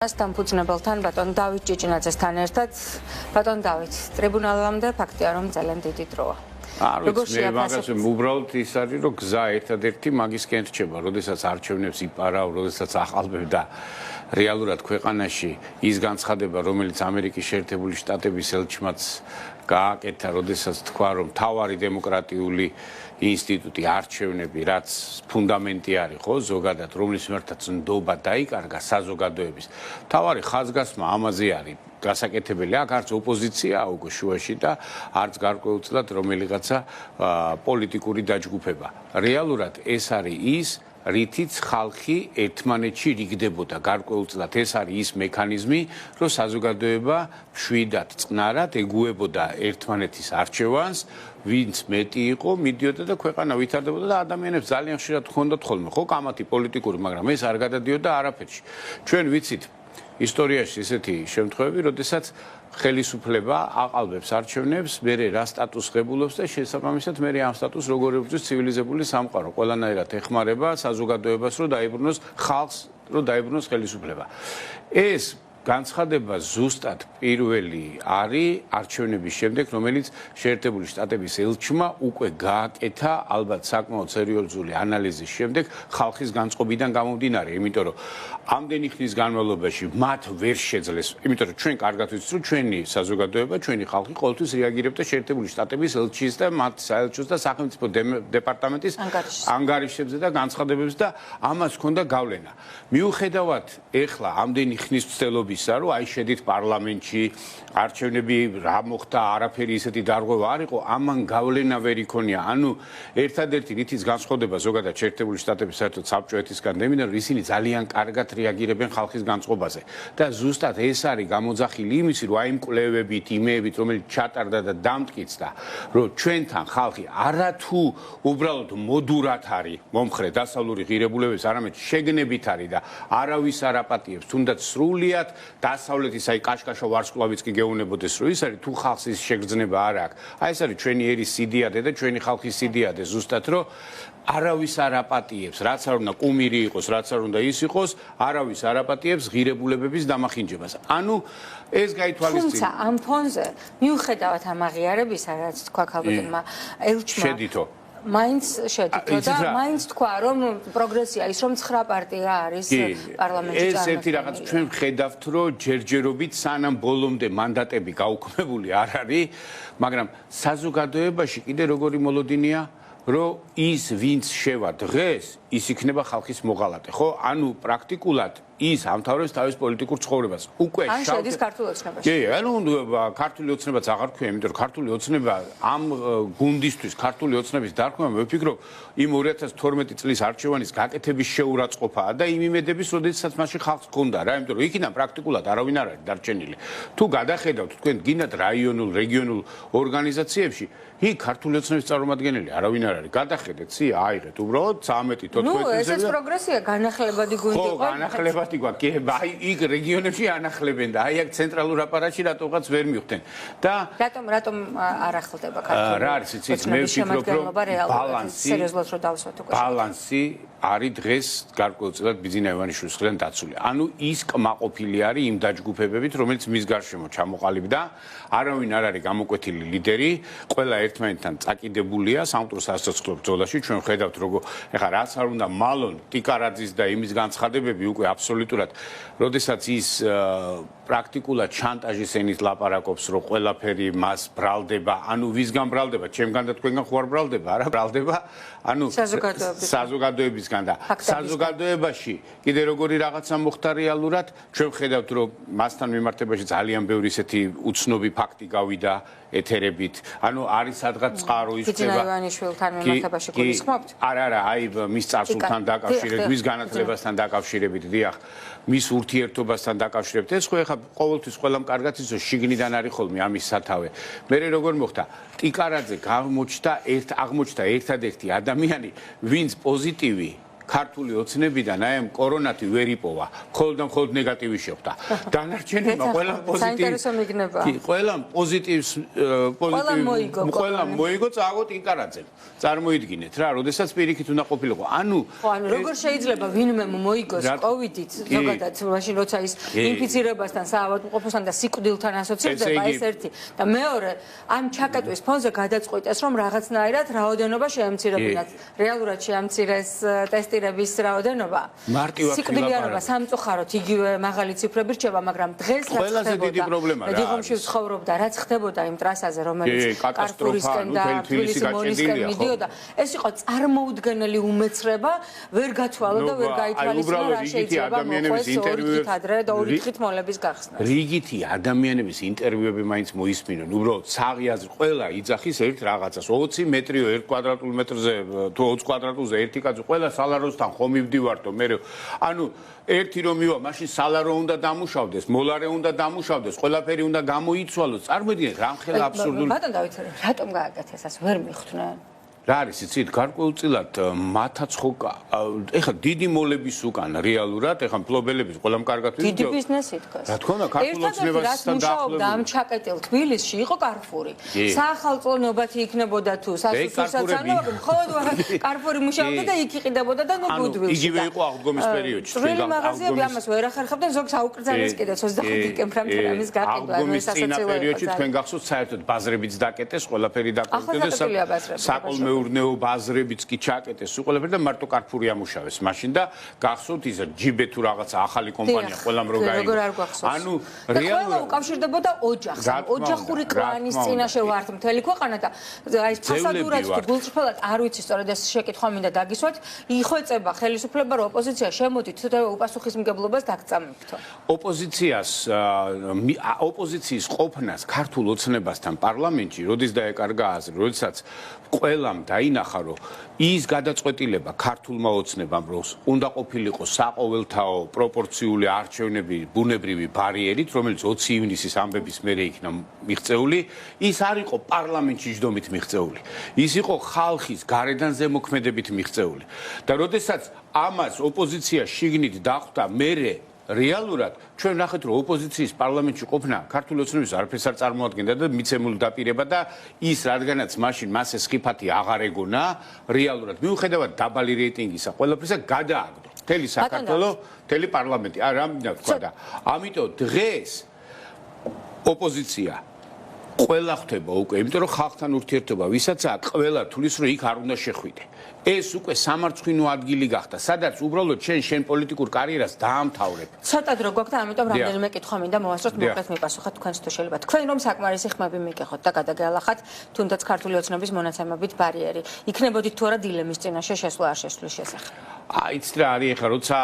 Დამფუძნებელთან ბატონ დავით ჭიჭინაძესთან ერთად ბატონ დავით ტრიბუნალამდე ფაქტია რომ ძალიან დიდი დროა. მე მაგას უბრალოდ ის არის რომ გზა ერთადერთი მაგისკენ რჩება, როდესაც არჩევნებს იპარავ, როდესაც ახალბებ და რეალურად ქვეყანაში ის განცხადება, რომელიც ამერიკის შეერთებული შტატების ელჩმაც გააკეთა, როდესაც თქვა რომ მთავარი დემოკრატიული ინსტიტუტი არჩევნები, რაც ფუნდამენტი არის, ხო, ზოგადად, რომლის მიმართაც ნდობა დაიკარგა საზოგადოების. მთავარი ხაზგასმა ამაზე არის გასაკეთებელი, აქ არც ოპოზიციაა უკვე შუაში და არც გარკვეულწილად რომელიღაცა პოლიტიკური დაჯგუფება. რეალურად ეს არის ის რითიც ხალხი ერთმანეთში რიგდებოდა გარკვეულწილად ეს არის ის მექანიზმი რომ საზოგადოება მშვიდად წყნარად ეგუებოდა ერთმანეთის არჩევანს ვინც მეტი იყო მიდიოდა და ქვეყანა ვითარდებოდა და ადამიანებს ძალიან ხშირად ჰქონდათ ხოლმე ხო კამათი პოლიტიკური მაგრამ ეს არ გადადიოდა არაფერში ჩვენ ვიცით ისტორიაში ესეთი შემთხვევები როდესაც ხელისუფლება აყალბებს არჩევნებს, მერე რა სტატუსს ღებულობს და შესაბამისად მერე ამ სტატუსს როგორ ებრძვის ცივილიზებული სამყარო. ყველანაირად ეხმარება საზოგადოებას, რომ დაიბრუნოს ხალხს, რომ დაიბრუნოს ხელისუფლება. ეს განცხადება ზუსტად პირველი არის არჩევნების შემდეგ, რომელიც შეერთებული შტატების ელჩმა უკვე გააკეთა ალბათ საკმაოდ სერიოზული ანალიზის შემდეგ ხალხის განწყობიდან გამომდინარე, იმიტომ რომ ამდენი ხნის განმავლობაში მათ ვერ შეძლეს, იმიტომ რომ ჩვენ კარგად ვიცით, რომ ჩვენი საზოგადოება, ჩვენი ხალხი ყოველთვის რეაგირებდა შეერთებული შტატების ელჩის და მათ საელჩოს და სახელმწიფო დეპარტამენტის ანგარიშებზე და განცხადებებზე და ამას ჰქონდა გავლენა. მიუხედავად ეხლა ამდენი ხნის ცდელობისა, რომ აი შედით პარლამენტში, არჩევნები რა მოხდა, არაფერი ისეთი დარღვევა არ იყო, ამან გავლენა ვერ იქონია. ანუ ერთადერთი რითიც განსხვავდება ზოგადად შეერთებული შტატების საერთოდ საბჭოეთისგან დემიდან, რომ ისინი ძალიან კარგად რეაგირებენ ხალხის განწყობაზე. და ზუსტად ეს არის გამოძახილი იმისი, რომ აი იმ კვლევებით, იმეებით, რომელიც ჩატარდა და დამტკიცდა, რომ ჩვენთან ხალხი არათუ უბრალოდ მოდურად არის მომხრე დასავლური ღირებულებების, არამედ შეგნებით არის და არავის არ აპატიებს, თუნდაც სრულიად დასავლეთის აი კაშკაშა ვარსკვლავიც კი გეუნებოდეს, რომ ის არის თუ ხალხს ის შეგრძნება არ აქვს. აი ეს არის ჩვენი ერის სიდიადე და ჩვენი ხალხის სიდიადე, ზუსტად რომ არავის არ აპატიებს, რაც არ უნდა კუმირი იყოს, რაც არ უნდა ის იყოს, არავის არ აპატიებს ღირებულებების დამახინჯებას. ანუ ეს გაითვალისწინებს. თუმცა ამ ფონზე მიუხედავად ამ აღიარებისა, რაც თქვა ქალბატონმა ელჩმა შედითო მაინც შედითო და მაინც თქვა რომ პროგრესია ის რომ 9 პარტია არის პარლამენტში ეს ერთი რაღაც ჩვენ ვხედავთ რომ ჯერჯერობით სანამ ბოლომდე მანდატები გაუქმებული არ არის მაგრამ საზოგადოებაში კიდე როგორი მოლოდინია რომ ის ვინც შევა დღეს ის იქნება ხალხის მოღალატე ხო ანუ პრაქტიკულად ის ამთავრებს თავის პოლიტიკურ ცხოვრებას. უკვე ან შედის ქართულ ოცნებაში. კი, ანუ ქართული ოცნებაც აღარ ქვია, იმიტომ რომ ქართული ოცნება ამ გუნდისთვის, ქართული ოცნების დარქმევა მე ვფიქრობ, იმ 2012 წლის არჩევანის გაკეთების შეურაცხყოფაა და იმ იმედების, როდესაც მასში ხალხს ჰქონდა რა, იმიტომ რომ იქიდან პრაქტიკულად არავინ არ არის დარჩენილი. თუ გადახედავთ თქვენ გინდათ რაიონულ, რეგიონულ ორგანიზაციებში, იქ ქართული ოცნების წარმომადგენელი არავინ არ არის. გადახედეთ, სია აიღეთ, უბრალოდ 13-14 ნუ ესეც პროგრესია, განახლებადი გუნდი ხო, განახლებადი კი, აი იქ რეგიონებში ანახლებენ და აი აქ ცენტრალურ აპარატში რატოღაც ვერ მივხვდნენ. და რატომ არ ახლდება ქართული? რა არის იცით, მე ვფიქრობ, რომ ბალანსი არის დღეს გარკვეულწილად ბიძინა ივანიშვილისგან დაცული. ანუ ის კმაყოფილი არის იმ დაჯგუფებებით, რომელიც მის გარშემო ჩამოყალიბდა, არავინ არ არის გამოკვეთილი ლიდერი, ყველა ერთმანეთთან წაკიდებულია სამყაროს სასაცილო ბრძოლაში. ჩვენ ხედავთ, როგორ ეხლა რაც არ უნდა მალონ ტიკარაძის და იმის განცხადებები უკვე აბსოლუტურად, როდესაც ის პრაქტიკულად შანტაჟის ენით ლაპარაკობს, რომ ყველაფერი მას ბრალდება, ანუ ვისგან ბრალდება, ჩემგან და თქვენგან ხო არ ბრალდება, არა ბრალდება, ანუ საზოგადოებისგან და საზოგადოებაში კიდე როგორი რაღაცა მოხდა რეალურად, ჩვენ ხედავთ, რომ მასთან მიმართებაში ძალიან ბევრი ისეთი უცნობი ფაქტი გავიდა ეთერებით, ანუ არის სადღაც წყარო ის ხდება. ბიძინა ივანიშვილთან მიმართებაში გულისხმობთ? არა, აი მის წარსულთან დაკავშირებით, მის განათლებასთან დაკავშირებით, დიახ, მის ურთიერთობასთან დაკავშირებით. ეს ხო ეხლა ყოველთვის ყველამ კარგად იცის, რომ შიგნიდან არის ხოლმე ამის სათავე. მე როგორ მოხდა? ტიკარაძე აღმოჩნდა ერთადერთი ადამიანი, ვინც პოზიტივი ქართული ოცნებიდან აი ამ კორონათი ვერ იპოვა, მხოლოდ ნეგატივი შეხვდა. დანარჩენებმა ყველა საინტერესო მიგნება. ყველა პოზიტივს ყველა მოიგო წააგო ტინკარაძემ. წარმოიდგინეთ რა, როდესაც პირიქით უნდა ყოფილიყო. ანუ როგორ შეიძლება ვინმე მოიგოს კოვიდით ზოგადად მაშინ როცა ის ინფიცირებასთან საავადმყოფოსთან და სიკვდილთან ასოცირდება ეს ერთი და მეორე ამ ჩაკეტვის ფონზე გადაწყვიტეს რომ რაღაცნაირად რაოდენობა შეემცირებინათ. რეალურად შეამცირეს ტესტირების რაოდენობა. სიკვდილიანობა სამწუხაროდ იგივე მაღალი ციფრები რჩება, მაგრამ დღეს რაც ყველაზე დიდი პრობლემა რა. დიღომში ვცხოვრობდა, რაც ხდებოდა იმ ტრასაზე, რომელიც კარფურისკენ და თბილისის მოლისკენ მიდიოდა, ეს იყო წარმოუდგენელი უმეცრება, ვერ გათვალა და ვერ გაითვალისწინა რა შეიძლება მოხდეს ორი დღით ადრე და ორი დღით მოლების გახსნა. რიგითი ადამიანების ინტერვიუები მაინც მოისმინონ, უბრალოდ საღი აზრი, ყველა იძახის ერთ რაღაცას, 20 მეტრიო 1 კვადრატულ მეტრზე თუ 20 კვადრატულზე ერთი კაცი, ყველა სალაროსთან ხომ მივდივართო, მე ანუ ერთი რომ მივა, მაშინ სალარო უნდა დამუშავდეს, მოლარე უნდა დამუშავდეს, ყველაფერი უნდა გამოიცვალოს. წარმოიდგინეთ, რამხელა აბსურდული. ბატონ დავით, რატომ გააკეთეს ასე? ვერ მიხვდნენ. რა არის იცით გარკვეულწილად მათაც ხო ეხლა დიდი მოლების უკან რეალურად ეხლა მფლობელების ყველამ კარგად ვიცით დიდი ბიზნესი თქოს რა თქმა უნდა ქართულ ოცნებასთან დაახლოებით ამ ჩაკეტილ თბილისში იყო კარფური საახალწლო ნობათი იქნებოდა თუ სასუსტოსაც ანუ მხოლოდ კარფური მუშაობდა და იქ იყიდებოდა და ნუ გუდვილში იგივე იყო აღდგომის პერიოდში წვრილი მაღაზიები ამას ვერ ახერხებდნენ ზოგ საუკრძალეს კიდე 25 დეკემბრამდე ამის გაყიდვა ანუ ეს ასეცილო პერიოდში თქვენ გახსოვთ საერთოდ ბაზრებიც დაკეტეს ყველაფერი დაკეტეს საკოლმე მეურნეო ბაზრებიც კი ჩაკეტეს უყოლები და მარტო კარფური ამუშავეს მაშინ და გახსოვთ ის ჯიბე თუ რაღაცა ახალი კომპანია ყველამ რო გაიგო ანუ რეალურად უკავშირდებოდა ოჯახს ოჯახური კლანის წინაშე ვართ მთელი ქვეყანა და აი ფასადურად თუ გულწრფელად არ ვიცი სწორედ ეს შეკითხვა მინდა დაგისვათ იხვეწება ხელისუფლება რომ ოპოზიცია შემოდით თუ უპასუხისმგებლობას დაგწამებთო ოპოზიციის ყოფნას ქართულ ოცნებასთან პარლამენტში როდის დაეკარგა აზრი როდესაც ყველამ დაინახა რომ ის გადაწყვეტილება ქართულმა ოცნებამ რომ უნდა ყოფილიყო საყოველთაო პროპორციული არჩევნები ბუნებრივი ბარიერით რომელიც 20 ივნისის ამბების მერე იქნა მიღწეული ის არ იყო პარლამენტში ჯდომით მიღწეული ის იყო ხალხის გარედან ზემოქმედებით მიღწეული და როდესაც ამას ოპოზიცია შიგნით დახვდა მერე რეალურად ჩვენ ნახეთ რომ ოპოზიციის პარლამენტში ყოფნა ქართული ოცნების არაფერს არ წარმოადგენდა და მიცემული დაპირება და ის რადგანაც მაშინ მას ეს ხიფათი აღარ ეგონა რეალურად მიუხედავად დაბალი რეიტინგისა ყველაფრისა გადააგდო მთელი საქართველოს მთელი პარლამენტი რა მინდა თქვა და ამიტომ დღეს ოპოზიცია ყველა ხდება უკვე იმიტომ რომ ხალხთან ურთიერთობა ვისაც აქვს ყველა თulis რომ იქ არ უნდა შეხვიდე ეს უკვე სამარცხვინო ადგილი გახდა სადაც უბრალოდ შენ პოლიტიკურ კარიერას დაამთავრებ ცოტა დრო გვაქვს და ამიტომ რამდენიმე კითხვა მინდა მოვასწროთ მოკლედ მიპასუხოთ თქვენს თუ შეიძლება თქვენ რომ საკმარისი ხმები მიგეხოთ და გადაგეალახათ თუნდაც ქართული ოცნების მონაცემებით ბარიერი იქნებოდით თუ არა დილემის წინაშე შესვლა არ შესვლის შესახებ აიც რა არის ახლა როცა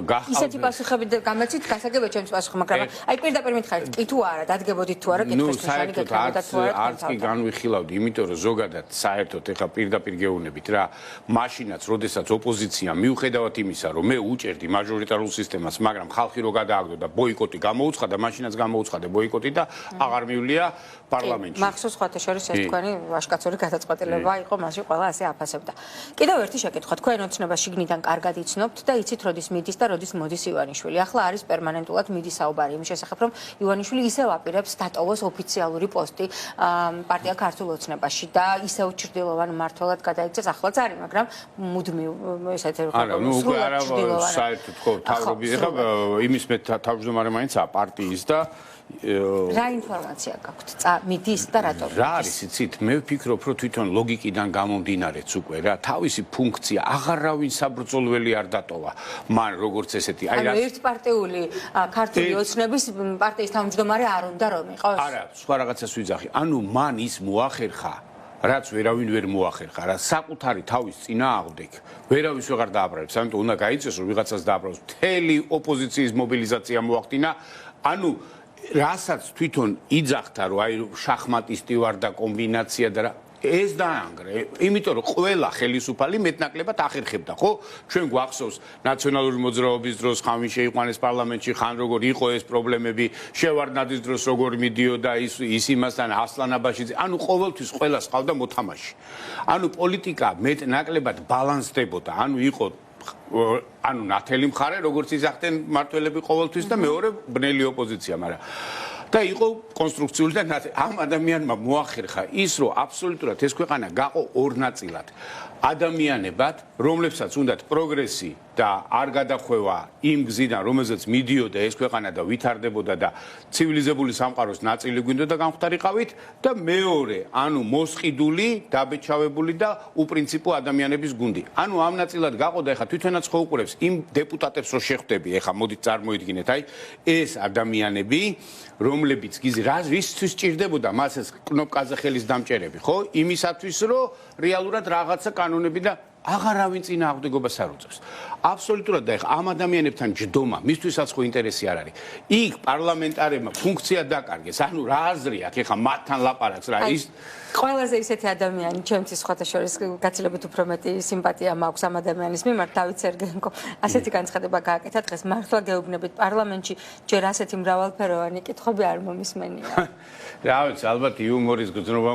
გახავთ ისეთი პასუხები გამეცით გასაგებია ჩემს პასუხი მაგრამ აი პირდაპირ მითხარით კი თუ არა დადგებოდით თუ არა კითხვის შანი გეკავდათ თუ არა არც კი განვიხილავდი იმიტომ რომ ზოგადად საერთოდ ახლა პირდაპირ გეუბნებით რა მაშინაც როდესაც ოპოზიცია მიუხედავად იმისა რომ მე უჭერდი მაჟორიტარულ სისტემას მაგრამ ხალხი რო გადააგდო და ბოიკოტი გამოუცხადა მაშინაც გამოუცხადა ბოიკოტი და აღარ მივლია პარლამენტში მახსოვს სხვათა შორის ეს თქვენი ვაშკაცური გადაწყვეტილება იყო მასში ყველა ასე აფასებდა კიდევ ერთი შეკითხვა თქვენ ოცნებას შიგნიდან კარგად იცნობთ და იცით როდის მიდის და როდის მოდის ივანიშვილი ახლა არის პერმანენტულად მიდის საუბარი იმის შესახებ რომ ივანიშვილი ისევ აპირებს დატოვოს ოფიციალური პოსტი პარტია ქართულ ოცნებაში და ისევ ჩრდილოვან მმართველად გადაიქცეს ახლაც არის მაგრამ მუდმივ ესეთი არა ნუ უკვე არა საერთოდ ხო თავრობის ეხლა იმის მე თავმჯდომარე მაინცაა პარტიის და რა ინფორმაცია გაქვთ? მიდის და რატომ? რა არის იცით? მე ვფიქრობ, რომ თვითონ ლოგიკიდან გამომდინარეც უკვე რა, თავისი ფუნქცია აღარავინ საბრძოლველი არ დატოვა. მან როგორც ესეთი, აი რა ერთპარტიული ქართული ოცნების პარტიის თავმჯდომარე არ უნდა რომ იყოს? არა, სხვა რაღაცას ვიძახი. ანუ მან ის მოახერხა რაც ვერავინ ვერ მოახერხა რა საკუთარი თავის წინააღმდეგ ვერავის ვეღარ დააბრალებს ამიტომ უნდა გაიწესო რომ ვიღაცას დააბრალოს მთელი ოპოზიციის მობილიზაცია მოახდინა ანუ რასაც თვითონ იძახდა რომ აი შახმატისტი ვარ და კომბინაცია და რა ეს დაანგრე, იმიტომ რომ ყველა ხელისუფალი მეტნაკლებად ახერხებდა, ხო? ჩვენ გვახსოვს ნაციონალური მოძრაობის დროს ხან შეიყვანეს პარლამენტში, ხან როგორ იყო ეს პრობლემები, შევარდნაძის დროს როგორ მიდიოდა ის იმასთან ასლანაბაშიძე, ანუ ყოველთვის ყველას ყავდა მოთამაშე. ანუ პოლიტიკა მეტნაკლებად ბალანსდებოდა, ანუ იყო ანუ ნათელი მხარე, როგორც იზახდნენ მართველები ყოველთვის და მეორე ბნელი ოპოზიცია, მაგრამ და იყო კონსტრუქციული და ამ ადამიანმა მოახერხა ის, რომ აბსოლუტურად ეს ქვეყანა გაყო ორ ნაწილად. ადამიანებად, რომლებსაც უნდათ პროგრესი და არ გადახვევა იმ გზიდან, რომელზეც მიდიოდა ეს ქვეყანა და ვითარდებოდა და ცივილიზებული სამყაროს ნაწილი გვინდოდა გამختარიყავით და მეორე, ანუ მოსყიდული, დაბეჭავებული და უპრინციპო ადამიანების გუნდი. ანუ ამ ნაწილად გაყოდა, ეხლა თვითონაც ხო უყურებს იმ დეპუტატებს რო შეხვდები, ეხლა მოდით წარმოიდგინეთ, აი ეს ადამიანები, რომლებიც რისთვის სჭირდებოდა მას ეს კნოპკაზე ხელის დამჭერები, ხო? იმისათვის, რომ რეალურად რაღაცა კანონები და აღარავინ წინააღმდეგობას არ უწევს. აბსოლუტურად და ეხლა ამ ადამიანებთან ჯდომა, მისთვისაც ხო ინტერესი არ არის. იქ პარლამენტარებმა ფუნქცია დაკარგეს, ანუ რა აზრი აქვს ეხლა მათთან ლაპარაკს რა ის ყველაზე ისეთი ადამიანი, ჩემთვის სხვათა შორის გაცილებით უფრო მეტი სიმპათია მაქვს ამ ადამიანის მიმართ, დავით სერგეენკო. ასეთი განცხადება გააკეთა დღეს, მართლა გეუბნებით პარლამენტში ჯერ ასეთი მრავალფეროვანი კითხვები არ მომისმენია. რა ვიცი, ალბათ იუმორის გზნობა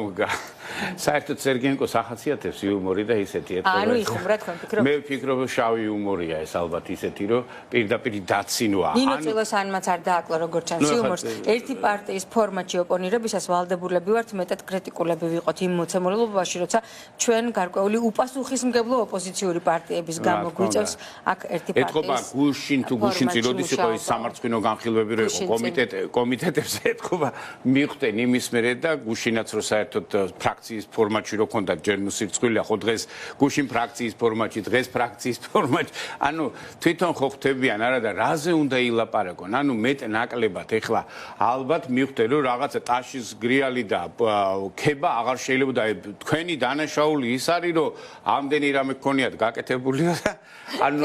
საერთოდ სერგეენკოს ახასიათებს იუმორი და ისეთი ერთობა. ანუ იხუმრა თქვენ ფიქრობთ? მე ვფიქრობ, შავი იუმორია ეს ალბათ ისეთი, რომ პირდაპირ დაცინვა. ნინო წილოსანმაც არ დააკლა როგორც ჩანს იუმორს. ერთი პარტიის ფორმატში ოპონირებისას ვალდებულები ვართ მეტად კრიტიკულები ვიყოთ იმ მოცემულობაში, როცა ჩვენ გარკვეული უპასუხისმგებლო ოპოზიციური პარტიების გამო გვიწევს აქ ერთი პარტიის. ეთქობა გუშინ თუ გუშინწი როდის იყო ის სამარცხვინო განხილვები რო იყო კომიტეტებს ეთქობა მიხვდნენ იმის მერე და გუშინაც რო საერთოდ ფრაქციის ფორმატში რო ქონდა ჯერ სირცხვილია ხო დღეს გუშინ ფრაქციის ფორმატში დღეს ფრაქციის ფორმატში ანუ თვითონ ხო ხვდებიან არა და რაზე უნდა ილაპარაკონ ანუ მეტნაკლებად ეხლა ალბათ მიხვდნენ რომ რაღაცა ტაშის გრიალი და ქება აღარ შეიძლება და თქვენი დანაშაული ის არის რომ ამდენი რამე გქონიათ გაკეთებული და ანუ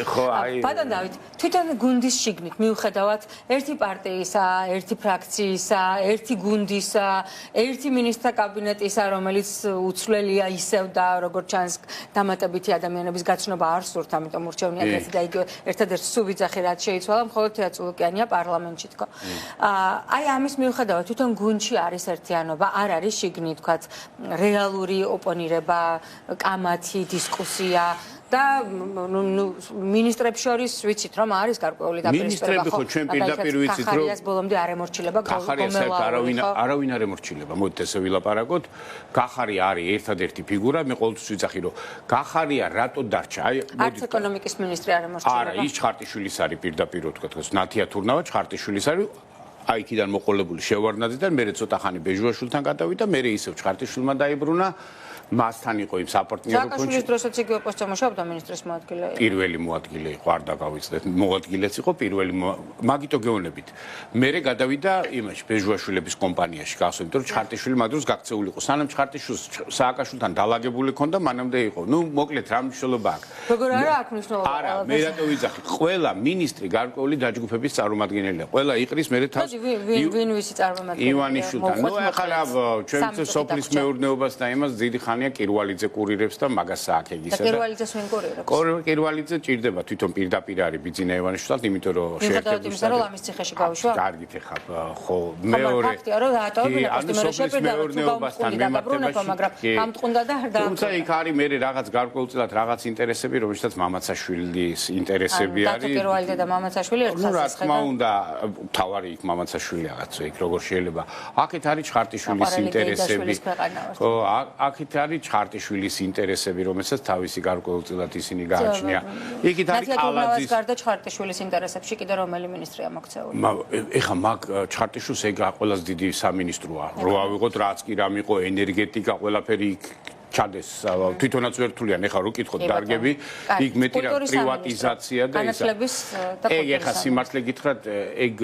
ხო აი ბატონ დავით თვითონ გუნდის შიგნით მიუხედავად ერთი პარტიისა ერთი ფრაქციისა ერთი გუნდისა ერთი მინისტრთა კაბინეტისა რომელიც უცვლელია ისევ და როგორც ჩანს დამატებითი ადამიანების გაცნობა არ სურთ ამიტომ ურჩევნია ერთი და იგივე ერთადერთი სუვიძახი რაც შეიცვალა მხოლოდ თეატრულოკიანია პარლამენტში თქო აი ამის მიუხედავად თვითონ გუნდში არის ერთიანობა არ არის შიგნით თქვათ რეალური ოპონირება კამათი დისკუსია და მინისტრებს შორის ვიცით რომ არის გარკვეული დაპირისპირება ხო ჩვენ პირდაპირ ვიცით რომ კახარიას ბოლომდე არ ემორჩილება გომელა არავინ არ ემორჩილება მოდით ესე ვილაპარაკოთ კახარია არის ერთადერთი ფიგურა მე ყოველთვის ვიცახი რომ კახარია რატო დარჩა აი არც ეკონომიკის მინისტრი არ ემორჩილება არა ის ჩხარტიშვილის არის პირდაპირ თქვა ნათია თურნავა ჩხარტიშვილის არის აი იქიდან მოყოლებული შევარდნაძიდან მე ცოტა ხანი ბეჟუაშვილთან გადავიდა მე ისევ ჩხარტიშვილმა დაიბრუნა მასთან იყო იმ საპარტნიორო კონჩი. ზაკაშვილის დროსაც იგივე პოსტზე მუშაობდა მინისტრის მოადგილე. პირველი მოადგილე იყო, არ დაგავიწყდეთ. მოადგილეც იყო პირველი მაგიტო გეონებით. მერე გადავიდა იმაში ბეჟუაშვილების კომპანიაში გასულ, იმიტომ რომ ჩხარტიშვილი მაგ დროს გაქცეული იყო. სანამ ჩხარტიშვილს სააკაშვილთან დალაგებული ქონდა, მანამდე იყო. ნუ მოკლედ რა მნიშვნელობა აქვს? როგორ არა აქვს მნიშვნელობა? არა, მე რატო ვიძახი? ყველა მინისტრი გარკვეული დაჯგუფების წარმომადგენელია. ყველა იყრის მერე თავს ვინ ვისი წარმომადგენელი? ივანიშვილთან. ნუ ახლა ჩვენ სოფლის მეურნეობას და იმას დიდი ხანი კირვალიძე კურირებს და მაგას სააქეგისა და კირვალიძეს ვინ კურირებს? კირვალიძე ჭირდება თვითონ პირდაპირ არის ბიძინა ივანიშვილთან, იმიტომ რომ შეერთებული იმისა რომ ამის ციხეში გავიშვა. კარგით ეხლა ხო მეორე ფაქტია რომ დაატოვებინა პოსტიმერე შეპირდა მეურნეობასთან მიმართებაში მაგრამ გამტყუნდა და არ დაამტყუნა. თუმცა იქ არის მე რაღაც გარკვეულწილად რაღაც ინტერესები, რომელშიც მამაცაშვილის ინტერესები არის. და კირვალიძე და მამაცაშვილი ერთხელ რა თქმა უნდა, თავარი იქ მამაცაშვილი რაღაცა იქ როგორ შეიძლება. აქეთ არის ჩხარტიშვილის ინტერესები. ხო, აქეთ არის ჩხარტიშვილის ინტერესები, რომელსაც თავისი გარკვეულწილად ისინი გააჩნია. იქით არის კალაძის გარდა ჩხარტიშვილის ინტერესებში კიდე რომელი მინისტრია მოქცეული? ეხა მაგ ჩხარტიშვილს ეგ ყველაზე დიდი სამინისტროა. რო ავიღოთ რაც კი რამ იყო ენერგეტიკა, ყველაფერი იქ ჩადეს თვითონაც ვერთულიან ეხლა რო კითხოთ დარგები იქ მეტი რა პრივატიზაცია და ეგ ეხლა სიმართლე გითხრათ ეგ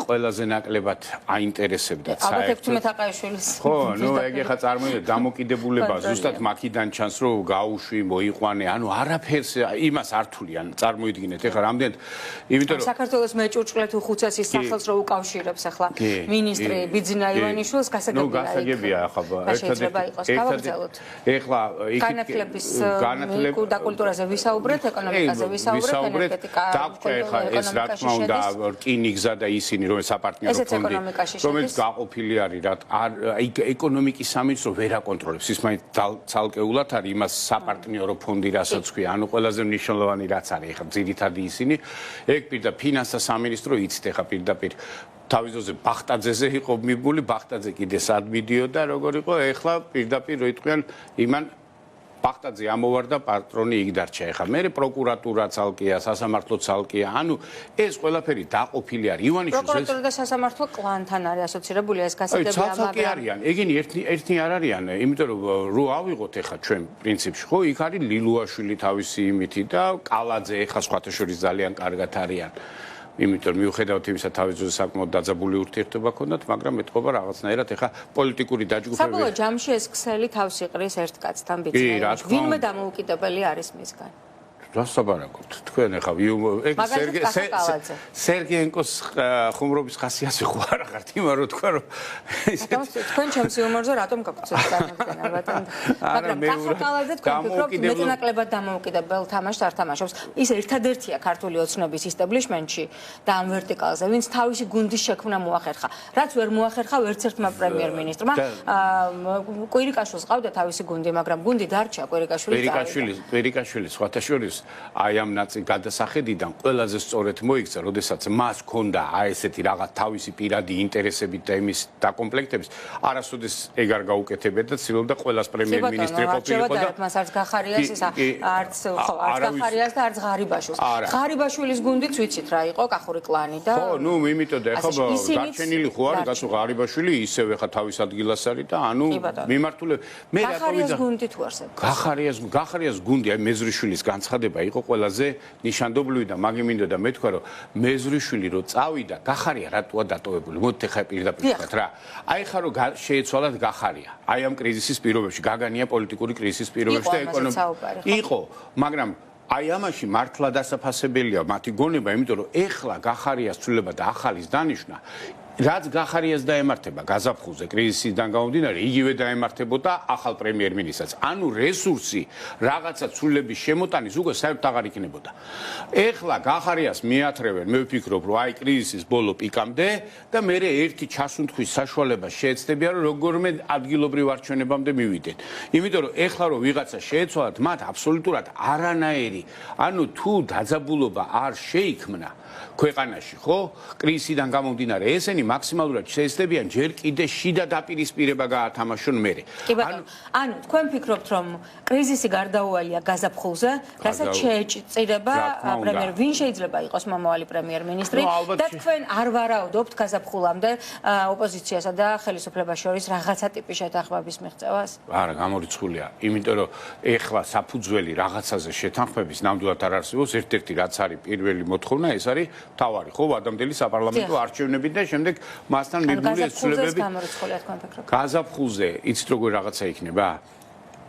ყველაზე ნაკლებად აინტერესებდა საერთოდ ალბათ ეკთუმეთაყაიშვილის ხო ნუ ეგ ეხლა წარმოიდგინეთ დამოკიდებულება ზუსტად მაქიდან ჩანს რომ გაუშვი მოიყვანე ანუ არაფერს იმას არ თვლიან წარმოიდგინეთ ეხლა რამდენ იმიტომ რომ საქართველოს მეჭურჭლეთ უხუცესის სახელს რო უკავშირებს ახლა მინისტრი ბიძინა ივანიშვილს გასაგებია ახლა ერთადერთი ეხლა განათლების და კულტურაზე ვისაუბრეთ, ეკონომიკაზე ვისაუბრეთ, ენერგეტიკა დაგვჭა ეხლა ეს რა თქმა უნდა რკინიგზა და ისინი რომ საპარტნიორო ფონდი რომელიც გაყოფილი არის რა ეკონომიკის სამინისტრო ვერ აკონტროლებს ის მაინც ცალკეულად არის იმას საპარტნიორო ფონდი რასაც ქვია ანუ ყველაზე მნიშვნელოვანი რაც არის ეხლა ძირითადი ისინი ეგ პირდაპირ ფინანსთა სამინისტრო იცით ეხლა პირდაპირ თავის ძოზე ბახტაძეზე იყო მიბული ბახტაძე კიდე სად მიდიოდა როგორ იყო ეხლა პირდაპირ რო იტყვიან იმან ბახტაძე ამოვარდა პატრონი იქ დარჩა ეხლა მე პროკურატურა ცალკეა სასამართლო ცალკეა ანუ ეს ყველაფერი დაყოფილი არის ივანიშვილს პროკურატურა და სასამართლო კლანთან არის ასოცირებული ეს გასაგები ცალკე არიან ეგენი ერთი არ არიან იმიტომ რომ რო ავიღოთ ეხლა ჩვენ პრინციპში ხო იქ არის ლილუაშვილი თავისი იმითი და კალაძე ეხლა სხვათა შორის ძალიან კარგად არიან იმიტომ რომ მიუხედავად იმისა თავის ძოზე საკმაოდ დაძაბული ურთიერთობა ჰქონდათ, მაგრამ მეტყობა რაღაცნაირად ეხა პოლიტიკური დაჯგუფებები. საბოლოო ჯამში ეს ქსელი თავს იყრის ერთ კაცთან ბიძინაიშვილი. ვინმე დამოუკიდებელი არის მისგან? დასაბარაკოთ. თქვენ ეხა ეგ სერგეენკოს ხუმრობის ხასიათი ხო არ ახართ იმან რომ თქვა რომ თქვენ ჩემს იუმორზე რატომ გაგწევთ წარმოქმნა ბატონ მაგრამ კახაკალაძე თქვენ ფიქრობთ მეტნაკლებად დამოუკიდებელ თამაშს არ თამაშობს ის ერთადერთია ქართული ოცნების ისტაბლიშმენტში და ამ ვერტიკალზე ვინც თავისი გუნდის შექმნა მოახერხა რაც ვერ მოახერხა ვერც ერთმა პრემიერ-მინისტრმა კვირიკაშვილს ყავდა თავისი გუნდი მაგრამ გუნდი დარჩა კვირიკაშვილის სხვათა შორის აი ამ ნაწილ გადასახედიდან ყველაზე სწორედ მოიქცა, როდესაც მას ჰქონდა აი ესეთი რაღაც თავისი პირადი ინტერესებით და იმის დაკომპლექტების, არასოდეს ეგ არ გაუკეთებია და ცდილობდა ყველას პრემიერ-მინისტრი ყოფილიყო და მას არც გახარიას ისა არც გახარიას და არც ღარიბაშვილს. ღარიბაშვილის გუნდიც ვიცით რა იყო, კახური კლანი და ხო, ნუ იმიტომ და ეხლა გარჩენილი ხო არის გასულ ღარიბაშვილი ისევ ეხლა თავის ადგილას არის და ანუ მიმართულე მე გახარიას გუნდი თუ არსებობს. გახარიას გუნდი აი მეზრიშვილის განცხადება იყო ყველაზე ნიშანდობლივი და მაგი მინდოდა მე თქვა რომ მეზრიშვილი რო წავიდა გახარია რატოა დატოვებული მოდით ხა პირდაპირ ვთქვათ რა აი ხა რომ შეეცვალათ გახარია აი ამ კრიზისის პირობებში გაგანია პოლიტიკური კრიზისის პირობებში და ეკონომიკა იყო მაგრამ აი ამაში მართლა დასაფასებელია მათი გონება იმიტომ რომ ეხლა გახარიას ცვლილება და ახალის დანიშვნა რაც გახარიას დაემართება გაზაფხულზე კრიზისიდან გამომდინარე იგივე დაემართებოდა ახალ პრემიერ-მინისტრს ანუ რესურსი რაღაცა ცვლილების შემოტანის უკვე საერთოდ აღარ იქნებოდა ეხლა გახარიას მიათრევენ მე ვფიქრობ რომ აი კრიზისის ბოლო პიკამდე და მე ერთი ჩასუნთქვის საშუალება შეეცდებიან რომ როგორმე ადგილობრივ არჩევნებამდე მივიდეთ იმიტომ რომ ეხლა რომ ვიღაცა შეეცვალათ მათ აბსოლუტურად არანაირი ანუ თუ დაძაბულობა არ შეიქმნა ქვეყანაში ხო კრიზისიდან გამომდინარე ესენი მაქსიმალურად შეეცდებიან ჯერ კიდე შიდა დაპირისპირება გაათამაშონ მერე ანუ თქვენ ფიქრობთ რომ კრიზისი გარდაუვალია გაზაფხულზე რასაც შეეჭირება პრემიერ ვინ შეიძლება იყოს მომავალი პრემიერ-მინისტრი და თქვენ არ ვარაუდობთ გაზაფხულამდე ოპოზიციასა და ხელისუფლებას შორის რაღაცა ტიპის შეთანხმების მიღწევას არა გამორიცხულია იმიტომ რომ ეხლა საფუძველი რაღაცაზე შეთანხმების ნამდვილად არ არსებობს ერთ-ერთი რაც არის პირველი მოთხოვნა ეს არის თავარი ხო ადამიანელი საპარლამენტო არჩევნები და შემდეგ მასთან მიბული ეს ცვლილებები გაზაფხულზე იცით როგორ რაღაცა იქნება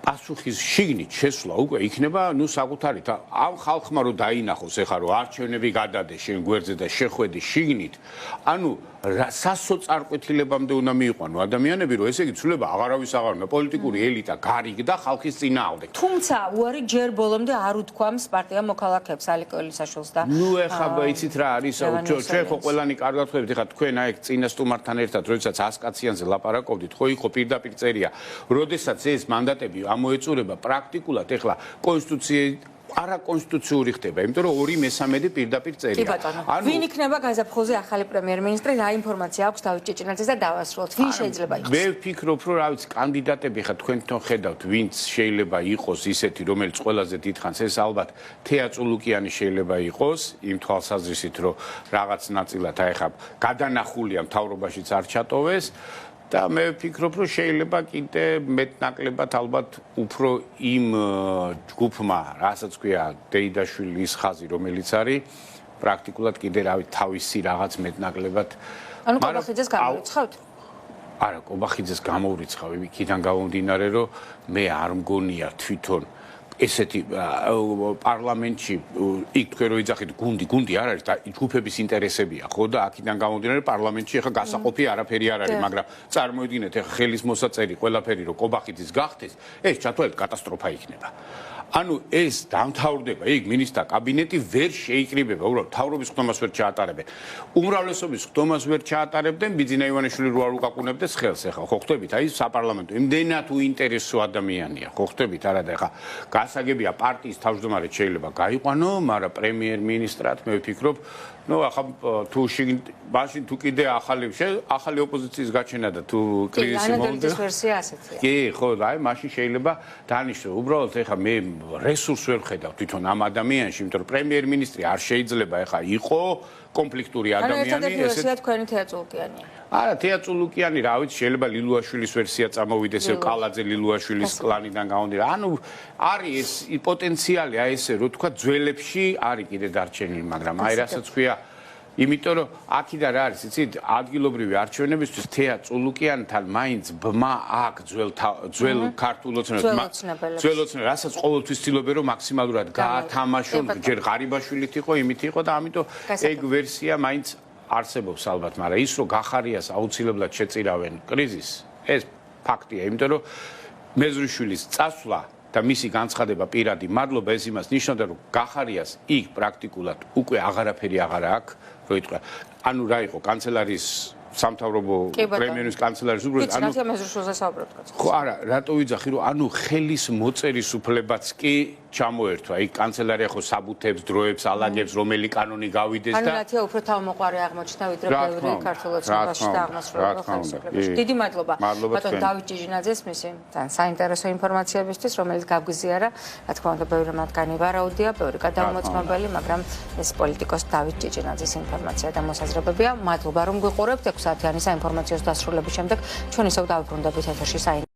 პასუხის შიგნით შესვლა უკვე იქნება ნუ საკუთარი ამ ხალხმა რო დაინახოს ეხლა რო არჩევნები გადადეს შენ გვერდზე და შეხვედი შიგნით ანუ სასოწარკვეთილებამდე უნდა მიიყვანო ადამიანები რომ ესე იგი ცვლილება აღარავის აღარ უნდა პოლიტიკური ელიტა გარიგდა ხალხის წინააღმდეგ თუმცა უარი ჯერ ბოლომდე არ უთქვამს პარტია მოქალაქეებს ალიკო ელისაშვილს და ნუ ეხლა იცით რა არის ჩვენ ხო ყველანი კარგად ხვდებით ეხლა თქვენ აი წინა სტუმართან ერთად როდესაც 100 კაციანზე ლაპარაკობდით ხო იყო პირდაპირ წერია როდესაც ეს მანდატები ამოეწურება პრაქტიკულად ეხლა კონსტიტუცია არაკონსტიტუციური ხდება, იმიტომ რომ 2/3 პირდაპირ წერია. ანუ ვინ იქნება გაზაფხულზე ახალი პრემიერ-მინისტრი? რა ინფორმაცია აქვს დავით ჭეჭინაძეს და დავასრულოთ? ვინ შეიძლება იყოს? მე ვფიქრობ, რომ რა ვიცი, კანდიდატები ხა თქვენ თვითონ ხედავთ, ვინც შეიძლება იყოს ისეთი, რომელიც ყველაზე დიდხანს ეს ალბათ თეა წულუკიანი შეიძლება იყოს, იმ თვალსაზრისით, რომ რაღაც ნაწილად აი ხა გადანახულია მთავრობაშიც არ ჩატოვეს. და მე ვფიქრობ, რომ შეიძლება კიდე მეტნაკლებად ალბათ უფრო იმ ჯგუფმა, რასაც ქვია დეიდაშვილის ხაზი, რომელიც არის პრაქტიკულად კიდე თავისი რაღაც მეტნაკლებად. ანუ კობახიძეს გამოიცხავთ? არა, კობახიძეს გამოვრიცხავ იქიდან გამომდინარე, რომ მე არ მგონია თვითონ ესეთი პარლამენტში იქ თქვენ რო იძახით გუნდი არ არის და ჯგუფების ინტერესებია, ხო და აქედან გამომდინარე პარლამენტში ახლა გასაყოფი არაფერი არ არის, მაგრამ წარმოიდგინეთ ახლა ხელის მოსაწერი ყველაფერი რო კობახიძის გახდეს, ეს ჩათვალეთ კატასტროფა იქნება. ანუ ეს დამთავრდება, იქ მინისტრთა კაბინეტი ვერ შეიკრიბება, უბრალოდ თავრობის ხდომას ვერ ჩაატარებენ. უმრავლესობის ხდომას ვერ ჩაატარებდნენ, ბიძინა ივანიშვილი რო არ უკაკუნებდეს ხელს ახლა, ხო ხვდებით, აი საპარლამენტო, იმდენად უინტერესო ადამიანია, ხო ხვდებით, არა და ახლა გასაგებია პარტიის თავმჯდომარედ შეიძლება გაიყვანო, მაგრამ პრემიერ-მინისტრად მე ვფიქრობ, ну ახლა თუ მაშინ თუ კიდე ახალი ოპოზიციის გაჩენა და თუ კრიზისი მომდა. ვერსია ასეთია. კი, ხო, აი მაშინ შეიძლება დანიშნო. უბრალოდ ახლა მე რესურს ვერ ხედავ თვითონ ამ ადამიანში, იმიტომ რომ პრემიერ-მინისტრი არ შეიძლება ახლა იყო კონფლიქტური ადამიანი, ესეთი ვერსია თქვენი თეატრულკიანია. არა, თეატრულკიანი, რა ვიცი, შეიძლება ლილუაშვილის ვერსია წამოვიდეს, კალაძე ლილუაშვილის კლანიდან გამომდინარე. ანუ არის ეს პოტენციალი, აი ესე რომ თქვა ძველებში არის კიდე დარჩენილი, მაგრამ აი რასაც ქვია იმიტომ რომ აქედან რა არის, იცით, ადგილობრივი არჩევნებისთვის თეატრულკიანთან მაინც ბმა აქვს ძველ ქართულ ოცნებას, რასაც ყოველთვის ცდილობენ რომ მაქსიმალურად გაათამაშონ, ჯერ ღარიბაშვილით იყო, იმით იყო და ამიტომ ეგ ვერსია მაინც არსებობს ალბათ, მაგრამ ის რომ გახარიას აუცილებლად შეწირავენ კრიზისს, ეს ფაქტია, იმიტომ რომ მეზრიშვილის წასვლა და მისი განცხადება პირადი მადლობა ეს იმას ნიშნავდა, რომ გახარიას იქ პრაქტიკულად უკვე აღარაფერი აღარ აქვს, რო იტყვა. ანუ რა იყო კანცელარის სამთავრობო პრემიერის კანცელარის უბრალოდ ანუ მეზრიშვილზე საუბრობთ. ხო, არა, რატო ვიძახი, რომ ანუ ხელის მოწერის უფლებაც კი ჩამოერთვა. იქ კანცელარია ხო საბუთებს, დროებს, ალაგებს, რომელი კანონი გავიდეს და ანუ რათია უფრო თავმოყარი აღმოჩნდა ვიდრე ბევრი ქართულ ოცნებაში და აღმასრულებელ ხელისუფლებაში. დიდი მადლობა. ბატონ დავით ჭიჭინაძეს მისი თან საინტერესო ინფორმაციებისთვის, რომელიც გავგვიზიარა. რა თქმა უნდა, ბევრი მათგანი ვარაუდია, ბევრი გადამოწმებელი, მაგრამ ეს პოლიტიკოს დავით ჭიჭინაძის ინფორმაცია და მოსაზრებებია. მადლობა რომ გვიყურებთ 6 საათიანი საინფორმაციო დასრულების შემდეგ. ჩვენ ისევ დავბრუნდებით ეთერში